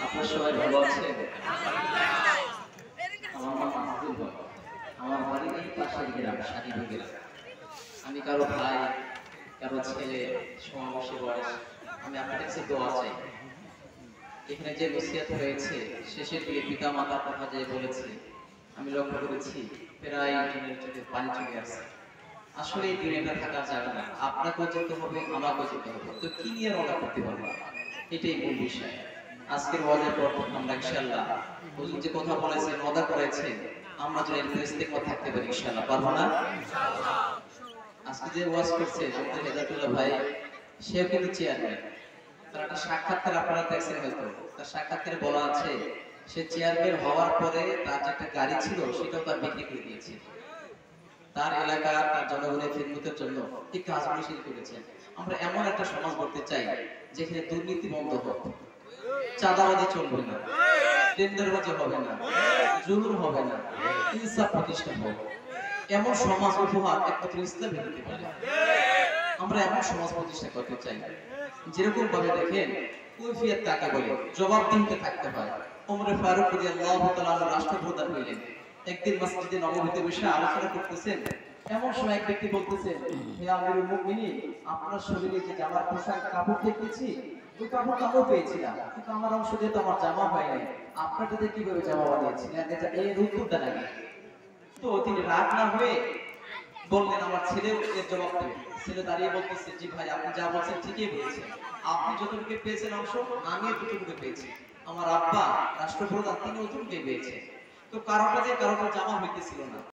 আপনারা সবাই ভালো আছেন? আমার নাম মাহবুব হক। আমার বাড়ি এই পাশের গ্রাম শাদীপুর গ্রাম। আমি কারো ভাই, কারো ছেলে, সমবয়সী বয়স। আমি আপনার কাছে দোয়া চাই। এখানে যে ওসিয়ত হয়েছে শেষের দিকে পিতা মাতার কথা যে বলেছে, আমি লক্ষ্য করেছি প্রায় জনের চোখে পানি চলে আসছে। আসলে এই দুনিয়াটা থাকা যাবে না, আপনাকেও যেতে হবে, আমাকেও যেতে হবে। তো কি নিয়ে রওনা করতে পারবো, এটাই মূল বিষয়। আজকের ওয়াজের পর আমরা ইনশাআল্লাহ হুজুর যে কথা বলেছেন, ওয়াদা করেছেন, আমরা যেন এর ইস্তেকমা থাকতে পারি ইনশাআল্লাহ। পারবো না? আজকে যে ওয়াজ করছে আমাদের হেদায়েতুল্লাহ ভাই, সেও কিন্তু চেয়ারম্যান। তার একটা সাক্ষাৎকার আপনারা দেখছেন হয়তো। তার সাক্ষাৎকারে বলা আছে সে চেয়ারম্যান হওয়ার পরে তার যে একটা গাড়ি ছিল সেটাও তার বিক্রি করে দিয়েছে। তার এলাকার তার জনগণের খিদমতের জন্য এই কাজগুলো সে করেছেন। আমরা এমন একটা সমাজ গড়তে চাই যেখানে দুর্নীতি বন্ধ হোক, চাঁদাবাজি চলবে না, টেন্ডারবাজি হবে না, জুলুম হবে না, ইনসাফ প্রতিষ্ঠা হোক। এমন সমাজ উপহার একমাত্র ইসলাম দিতে পারে। আমরা এমন সমাজ প্রতিষ্ঠা করতে চাই যেরকম ভাবে দেখেন কৈফিয়ত কাকে বলে, জবাবদিহিতে থাকতে হয়। ওমর ফারুক রাদিয়াল্লাহু তাআলা রাষ্ট্রপ্রধান হইলেন। একদিন মসজিদে নববীতে বসে আলোচনা করতেছেন, এমন সময় এক ব্যক্তি বলতেছেন, হে আমিরুল মুমিনিন, আপনার শরীরে যে জামার পোশাক কাপড় দেখতেছি, ওই কাপড় আমিও পেয়েছিলাম, কিন্তু আমার অংশ যেহেতু আমার জামা হয় নাই, আপনারটাতে কিভাবে জামা বানিয়েছিলেন? এর উত্তরটা নাকি? তো তিনি রাগ না হয়ে বললেন, আমার ছেলে এর জবাব দেবে। ছেলে দাঁড়িয়ে বলতেছে, জি ভাই, আপনি যা বলছেন ঠিকই বলেছেন। আপনি যতটুকু পেয়েছেন অংশ, আমি ততটুকু পেয়েছি। আমার আব্বা রাষ্ট্রপ্রধান, তিনি অতটুকু পেয়েছেন। তো কারোটা যে কারোটা জামা হইতেছিল না।